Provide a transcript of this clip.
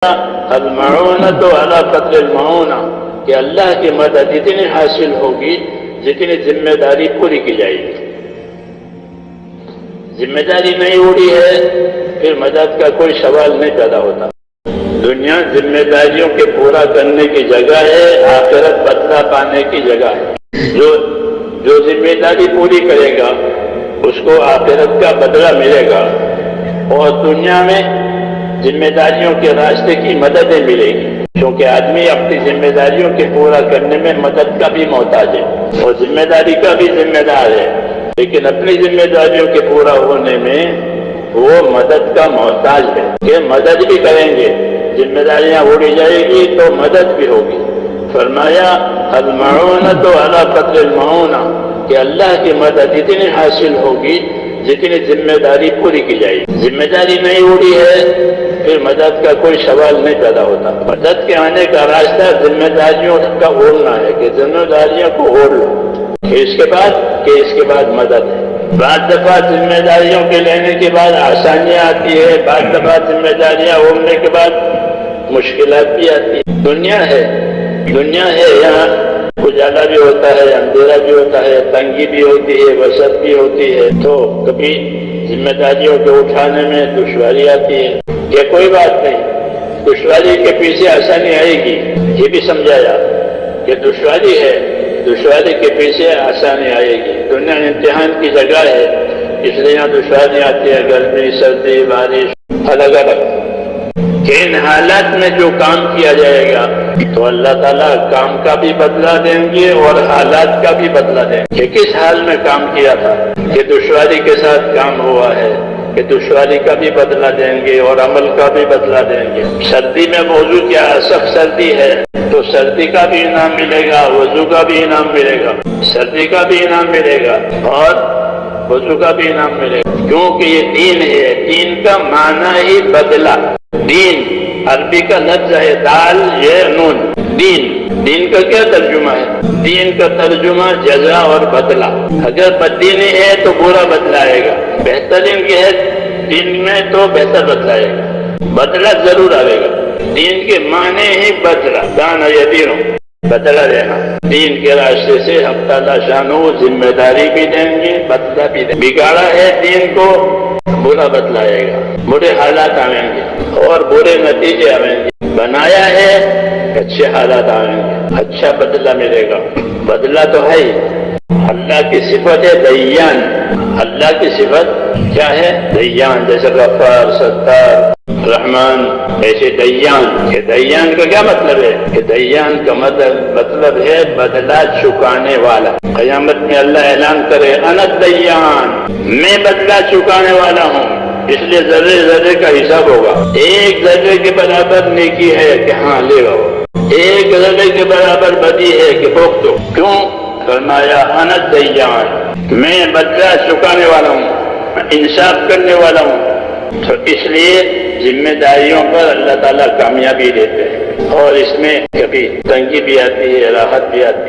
المعونۃ علی قدر المعونہ کہ اللہ کی مدد اتنی حاصل ہوگی جتنی ذمہ داری پوری کی جائے گی۔ ذمہ داری نہیں اڑی ہے پھر مدد کا کوئی سوال نہیں پیدا ہوتا۔ دنیا ذمہ داریوں کے پورا کرنے کی جگہ ہے، آخرت بدلہ پانے کی جگہ ہے۔ جو ذمہ داری پوری کرے گا اس کو آخرت کا بدلہ ملے گا، اور دنیا میں ذمہ داریوں کے راستے کی مددیں ملے گی، کیونکہ آدمی اپنی ذمہ داریوں کے پورا کرنے میں مدد کا بھی محتاج ہے اور ذمہ داری کا بھی ذمہ دار ہے، لیکن اپنی ذمہ داریوں کے پورا ہونے میں وہ مدد کا محتاج ہے کہ مدد بھی کریں گے، ذمہ داریاں اڑی جائے گی تو مدد بھی ہوگی۔ فرمایا المعونۃ علی قدر المعونہ کہ اللہ کی مدد اتنی حاصل ہوگی جتنی ذمہ داری پوری کی جائے گی۔ ذمہ داری نہیں اڑی ہے پھر مدد کا کوئی سوال نہیں پیدا ہوتا۔ مدد کے آنے کا راستہ ذمہ داریوں کا اوڑھنا ہے کہ ذمہ داریوں کو اوڑھ لو، اس کے بعد مدد ہے۔ بعض دفعہ ذمہ داریوں کے لینے کے بعد آسانیاں آتی ہے، بعض دفعہ ذمہ داریاں اوڑھنے کے بعد مشکلات بھی آتی ہے۔ دنیا ہے یہاں اجالا بھی ہوتا ہے، اندھیرا بھی ہوتا ہے، تنگی بھی ہوتی ہے، وسعت بھی ہوتی ہے، تو کبھی ذمہ داریوں کو اٹھانے میں دشواری آتی ہے۔ یہ کوئی بات نہیں، دشواری کے پیچھے آسانی آئے گی، یہ بھی سمجھایا کہ دشواری ہے، دشواری کے پیچھے آسانی آئے گی۔ دنیا امتحان کی جگہ ہے، اس لیے یہاں دشواری آتی ہے، گرمی، سردی، بارش، الگ الگ۔ ان حالات میں جو کام کیا جائے گا تو اللہ تعالیٰ کام کا بھی بدلہ دیں گے اور حالات کا بھی بدلہ دیں گے کہ کس حال میں کام کیا تھا، کہ دشواری کے ساتھ کام ہوا ہے، کہ دشواری کا بھی بدلہ دیں گے اور عمل کا بھی بدلہ دیں گے۔ سردی میں موضوع کیا سخت سردی ہے تو سردی کا بھی انعام ملے گا، وضو کا بھی انعام ملے گا، سردی کا بھی انعام ملے گا اور وضو کا بھی انعام ملے گا، کیونکہ یہ دین ہے۔ دین کا معنی ہی بدلہ، دین عربی کا لفظ ہے دال یہ نون، دین کا کیا ترجمہ ہے؟ دین کا ترجمہ جزا اور بدلہ۔ اگر بددینی ہے تو برا بدلہ آئے گا، بہترین کی ہے دین میں تو بہتر بدلہ آئے گا، بدلہ ضرور آئے گا۔ دین کے معنی ہی بدلہ، دان یدینو، بدلہ دینا۔ دین کے راستے سے ہم تعالیٰ شانو ذمہ داری بھی دیں گے، بدلہ بھی دیں گے۔ بگاڑا ہے دین کو، برا بدلہ آئے گا، برے حالات آئیں گے اور برے نتیجے آئیں گے۔ بنایا ہے اچھے حالات آئیں گے، اچھا بدلہ ملے گا۔ بدلہ تو ہے ہی، اللہ کی صفت ہے دیان۔ اللہ کی صفت کیا ہے؟ دیان، جیسے غفار، ستار، رحمان، ایسے دیان۔ کہ دیان کا کیا مطلب ہے؟ کہ دیان کا مطلب ہے بدلہ چکانے والا۔ قیامت میں اللہ اعلان کرے انا دیان، میں بدلہ چکانے والا ہوں، اس لیے ذرے ذرے کا حساب ہوگا۔ ایک ذرے کے برابر نیکی ہے کہ ہاں لے گا، ایک ذرے کے برابر بدی ہے کہ بھوگ دو۔ کیوں؟ فرمایا انا دیان، میں بدلہ چکانے والا ہوں، انصاف کرنے والا ہوں۔ تو اس لیے ذمہ داریوں پر اللہ تعالیٰ کامیابی دیتے ہیں، اور اس میں کبھی تنگی بھی آتی ہے، راحت بھی آتی ہے۔